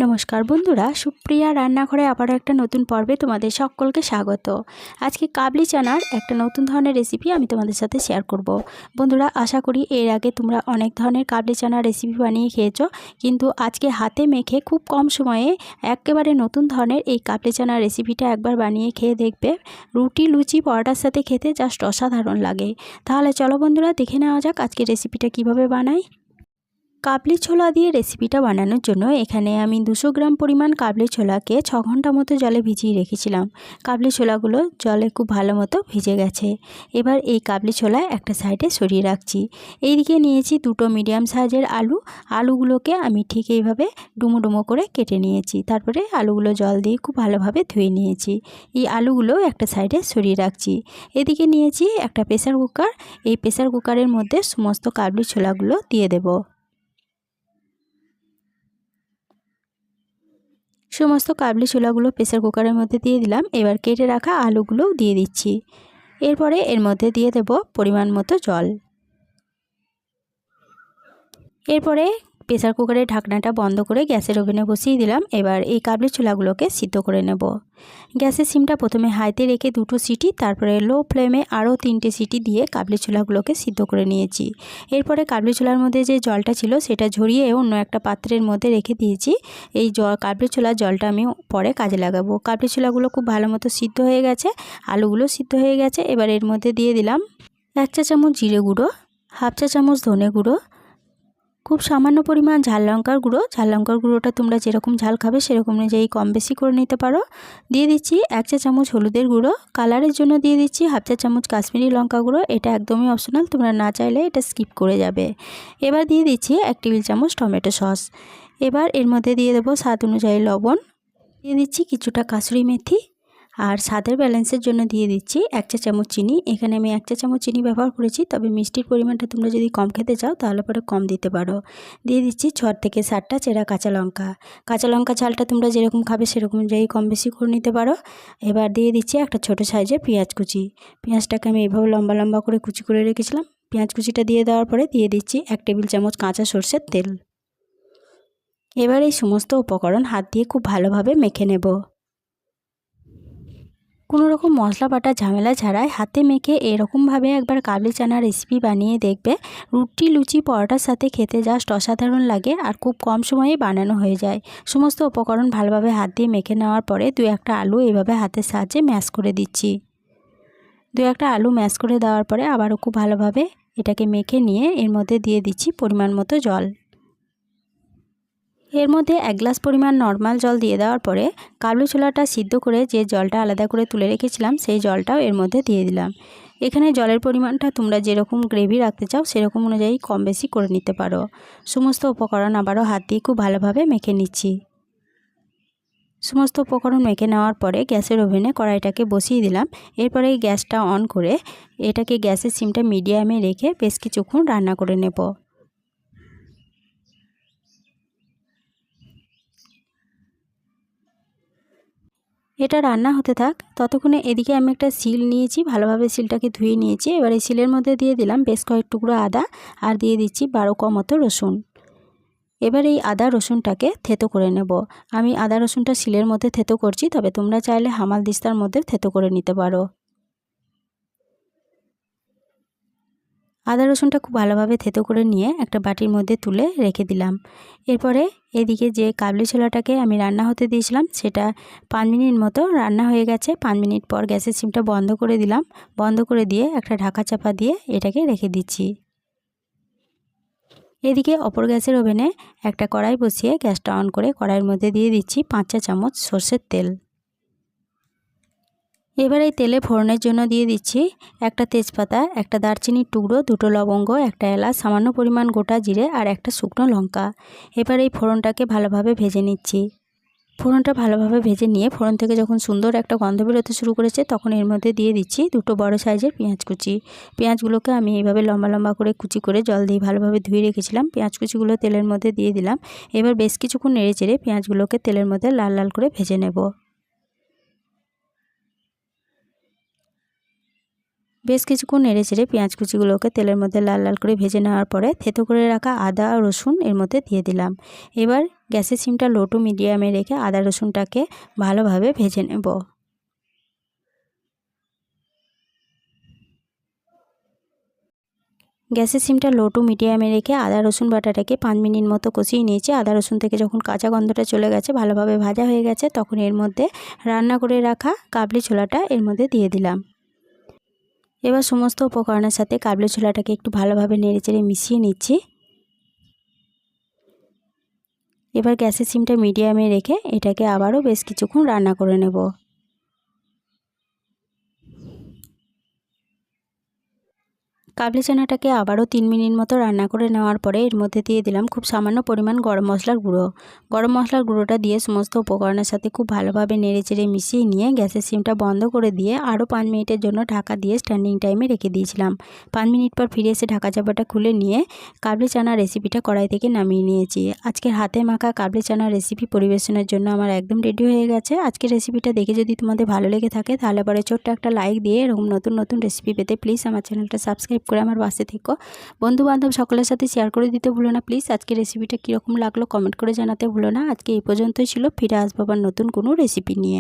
নমস্কার বন্ধুরা, সুপ্রিয়া রান্নাঘরে আবারও একটা নতুন পর্বে তোমাদের সকলকে স্বাগত। আজকে কাবলি চানার একটা নতুন ধরনের রেসিপি আমি তোমাদের সাথে শেয়ার করব। বন্ধুরা, আশা করি এর আগে তোমরা অনেক ধরনের কাবলি চানার রেসিপি বানিয়ে খেয়েছো, কিন্তু আজকে হাতে মেখে খুব কম সময়ে একেবারে নতুন ধরনের এই কাবলি চানার রেসিপিটা একবার বানিয়ে খেয়ে দেখবে। রুটি, লুচি, পরোটার সাথে খেতে জাস্ট অসাধারণ লাগে। তাহলে চলো বন্ধুরা, দেখে নেওয়া যাক আজকে রেসিপিটা কিভাবে বানাই। কাবলি ছোলা দিয়ে রেসিপিটা বানানোর জন্য এখানে আমি 200 গ্রাম পরিমাণ কাবলি ছোলাকে 6 ঘন্টা মতো জলে ভিজিয়ে রেখেছিলাম। কাবলি ছোলাগুলো জলে খুব ভালো মতো ভিজে গেছে। এবার এই কাবলি ছোলা একটা সাইডে সরিয়ে রাখছি। এইদিকে নিয়েছি দুটো মিডিয়াম সাইজের আলুগুলোকে আমি ঠিক এইভাবে ডুমো ডুমো করে কেটে নিয়েছি। তারপরে আলুগুলো জল দিয়ে খুব ভালোভাবে ধুয়ে নিয়েছি। এই আলুগুলো একটা সাইডে সরিয়ে রাখছি। এদিকে নিয়েছি একটা প্রেসার কুকার। এই প্রেসার কুকারের মধ্যে সমস্ত কাবলি ছোলাগুলো দিয়ে দেব। সমস্ত কাবলি ছোলাগুলো প্রেসার কুকারের মধ্যে দিয়ে দিলাম। এবার কেটে রাখা আলুগুলোও দিয়ে দিচ্ছি। এরপরে এর মধ্যে দিয়ে দেব পরিমাণ মতো জল। এরপরে প্রেসার কুকারের ঢাকনাটা বন্ধ করে গ্যাসের ওভেনে বসিয়ে দিলাম। এবার এই কাবলি ছোলাগুলোকে সিদ্ধ করে নেব। গ্যাসের সিমটা প্রথমে হাইতে রেখে 2টো সিটি, তারপরে লো ফ্লেমে আরও 3টে সিটি দিয়ে কাবলি ছোলাগুলোকে সিদ্ধ করে নিয়েছি। এরপরে কাবলি ছোলার মধ্যে যে জলটা ছিল সেটা ঝরিয়ে অন্য একটা পাত্রের মধ্যে রেখে দিয়েছি। এই কাবলি ছোলার জলটা আমি পরে কাজে লাগাবো। কাবলি ছোলাগুলো খুব ভালো মতো সিদ্ধ হয়ে গেছে, আলুগুলো সিদ্ধ হয়ে গেছে। এবার এর মধ্যে দিয়ে দিলাম 1 চা চামচ জিরে গুঁড়ো, হাফ চা চামচ ধনে গুঁড়ো, খুব সামান্য পরিমাণ ঝাল লঙ্কার গুঁড়ো। ঝাল লঙ্কার গুঁড়োটা তোমরা যেরকম ঝাল খাবে সেরকম অনুযায়ী কম বেশি করে নিতে পারো। দিয়ে দিচ্ছি 1 চা চামচ হলুদের গুঁড়ো। কালারের জন্য দিয়ে দিচ্ছি হাফ চা চামচ কাশ্মীরি লঙ্কা গুঁড়ো। এটা একদমই অপশনাল, তোমরা না চাইলে এটা স্কিপ করে যাবে। এবার দিয়ে দিচ্ছি 1 টেবিল চামচ টমেটো সস। এবার এর মধ্যে দিয়ে দেবো স্বাদ অনুযায়ী লবণ। দিয়ে দিচ্ছি কিছুটা কাসুরি মেথি। আর স্বাদের ব্যালেন্সের জন্য দিয়ে দিচ্ছি 1 চা চামচ চিনি। এখানে আমি 1 চা চামচ চিনি ব্যবহার করেছি, তবে মিষ্টির পরিমাণটা তোমরা যদি কম খেতে চাও তাহলে পরে কম দিতে পারো। দিয়ে দিচ্ছি 6 থেকে 7টা চেরা কাঁচা লঙ্কা। কাঁচা লঙ্কা ঝালটা তোমরা যেরকম খাবে সেরকম অনুযায়ী কম বেশি করে নিতে পারো। এবার দিয়ে দিচ্ছি একটা ছোট সাইজের পেঁয়াজ কুচি। পেঁয়াজটাকে আমি এইভাবে লম্বা লম্বা করে কুচি করে রেখেছিলাম। পেঁয়াজ কুচিটা দিয়ে দেওয়ার পরে দিয়ে দিচ্ছি 1 টেবিল চামচ কাঁচা সরষের তেল। এবার এই সমস্ত উপকরণ হাত দিয়ে খুব ভালোভাবে মেখে নেব। কোনো রকম মশলা বাটা ঝামেলা ছাড়াই হাতে মেখে এরকমভাবে একবার কাবলি চানা রেসিপি বানিয়ে দেখবে। রুটি, লুচি, পরোটার সাথে খেতে জাস্ট অসাধারণ লাগে আর খুব কম সময়ে বানানো হয়ে যায়। সমস্ত উপকরণ ভালোভাবে হাত দিয়ে মেখে নেওয়ার পরে 2-1টা আলু এইভাবে হাতের সাহায্যে ম্যাশ করে দিচ্ছি। 2-1টা আলু ম্যাশ করে দেওয়ার পরে আবারও খুব ভালোভাবে এটাকে মেখে নিয়ে এর মধ্যে দিয়ে দিচ্ছি পরিমাণ মতো জল। এর মধ্যে 1 গ্লাস পরিমাণ নর্মাল জল দিয়ে দেওয়ার পরে কাবলি ছোলাটা সিদ্ধ করে যে জলটা আলাদা করে তুলে রেখেছিলাম সেই জলটাও এর মধ্যে দিয়ে দিলাম। এখানে জলের পরিমাণটা তোমরা যেরকম গ্রেভি রাখতে চাও সেরকম অনুযায়ী কম বেশি করে নিতে পারো। সমস্ত উপকরণ আবারও হাত দিয়ে খুব ভালোভাবে মেখে নিচ্ছি। সমস্ত উপকরণ মেখে নেওয়ার পরে গ্যাসের ওভেনে কড়াইটাকে বসিয়ে দিলাম। এরপরে গ্যাসটা অন করে এটাকে গ্যাসের সিমটা মিডিয়ামে রেখে বেশ কিছুক্ষণ রান্না করে নেব। এটা রান্না হতে থাক, ততক্ষণে এদিকে আমি একটা শিল নিয়েছি, ভালোভাবে শিলটাকে ধুয়ে নিয়েছি। এবার এই শিলের মধ্যে দিয়ে দিলাম বেশ কয়েক টুকরো আদা আর দিয়ে দিচ্ছি 12 কোয়া মতো রসুন। এবার এই আদা রসুনটাকে থেতো করে নেব। আমি আদা রসুনটা শিলের মধ্যে থেতো করছি, তবে তোমরা চাইলে হামালদিস্তার মধ্যে থেতো করে নিতে পারো। আদা রসুনটা খুব ভালোভাবে থেতো করে নিয়ে একটা বাটির মধ্যে তুলে রেখে দিলাম। এরপরে এদিকে যে কাবলি ছোলাটাকে আমি রান্না হতে দিয়েছিলাম সেটা 5 মিনিট মতো রান্না হয়ে গেছে। 5 মিনিট পর গ্যাসের সিমটা বন্ধ করে দিলাম। বন্ধ করে দিয়ে একটা ঢাকা চাপা দিয়ে এটাকে রেখে দিচ্ছি। এদিকে অপর গ্যাসের ওভেনে একটা কড়াই বসিয়ে গ্যাসটা অন করে কড়াইয়ের মধ্যে দিয়ে দিচ্ছি 5 চা চামচ সরষের তেল। এবার এই তেলে ফোড়নের জন্য দিয়ে দিচ্ছি একটা তেজপাতা, একটা দারচিনির টুকরো, 2টো লবঙ্গ, একটা এলাচ, সামান্য পরিমাণ গোটা জিরে আর একটা শুকনো লঙ্কা। এবার এই ফোড়নটাকে ভালোভাবে ভেজে নিচ্ছি। ফোড়নটা ভালোভাবে ভেজে নিয়ে ফোড়ন থেকে যখন সুন্দর একটা গন্ধ বেরোতে শুরু করেছে তখন এর মধ্যে দিয়ে দিচ্ছি 2টো বড় সাইজের পেঁয়াজ কুচি। পেঁয়াজগুলোকে আমি এইভাবে লম্বা লম্বা করে কুচি করে জল দিয়ে ভালোভাবে ধুয়ে রেখেছিলাম। পেঁয়াজ কুচিগুলো তেলের মধ্যে দিয়ে দিলাম। এবার বেশ কিছুক্ষণ নেড়ে চেড়ে পেঁয়াজগুলোকে তেলের মধ্যে লাল লাল করে ভেজে নেব। বেশ কিছুক্ষণ নেড়ে চেড়ে পেঁয়াজ কুচিগুলোকে তেলের মধ্যে লাল লাল করে ভেজে নেওয়ার পরে থেতো করে রাখা আদা আর রসুন এর মধ্যে দিয়ে দিলাম। এবার গ্যাসের সিমটা লো টু মিডিয়ামে রেখে আদা রসুনটাকে ভালোভাবে ভেজে নেব। গ্যাসের সিমটা লো টু মিডিয়ামে রেখে আদা রসুন বাটাটাকে 5 মিনিট মতো কষিয়ে নিয়েছি। আদা রসুন থেকে যখন কাঁচা গন্ধটা চলে গেছে, ভালোভাবে ভাজা হয়ে গেছে, তখন এর মধ্যে রান্না করে রাখা কাবলি ছোলাটা এর মধ্যে দিয়ে দিলাম। এবার সমস্ত উপকরণের সাথে কাবলি ছোলাটাকে একটু ভালোভাবে নেড়েচেড়ে মিশিয়ে নিচ্ছি। এবার গ্যাসের সিমটা মিডিয়ামে রেখে এটাকে আবারও বেশ কিছুক্ষণ রান্না করে নেব। কাবলি চানাটাকে আবারও 3 মিনিট মতো রান্না করে নেওয়ার পরে এর মধ্যে দিয়ে দিলাম খুব সামান্য পরিমাণ গরম মশলার গুঁড়ো। গরম মশলার গুঁড়োটা দিয়ে সমস্ত উপকরণের সাথে খুব ভালোভাবে নেড়েচেড়ে মিশিয়ে নিয়ে গ্যাসের সিমটা বন্ধ করে দিয়ে আরও 5 মিনিটের জন্য ঢাকা দিয়ে স্ট্যান্ডিং টাইমে রেখে দিয়েছিলাম। 5 মিনিট পর ফিরে এসে ঢাকা চাপাটা খুলে নিয়ে কাবলি চানা রেসিপিটা কড়াই থেকে নামিয়ে নিয়েছি। আজকের হাতে মাখা কাবলি চানা রেসিপি পরিবেশনের জন্য আমার একদম রেডি হয়ে গেছে। আজকের রেসিপিটা দেখে যদি তোমাদের ভালো লেগে থাকে তাহলে পরে ছোট্ট একটা লাইক দিয়ে এরকম নতুন নতুন রেসিপি পেতে প্লিজ আমার চ্যানেলটা সাবস্ক্রাইব করে আমার পাশে থেকো। বন্ধু বান্ধব সকলের সাথে শেয়ার করে দিতে ভুলো না প্লিজ। আজকে রেসিপিটা কীরকম লাগলো কমেন্ট করে জানাতে ভুলো না। আজকে এই পর্যন্তই ছিল, ফিরে আসবো আবার নতুন কোনো রেসিপি নিয়ে।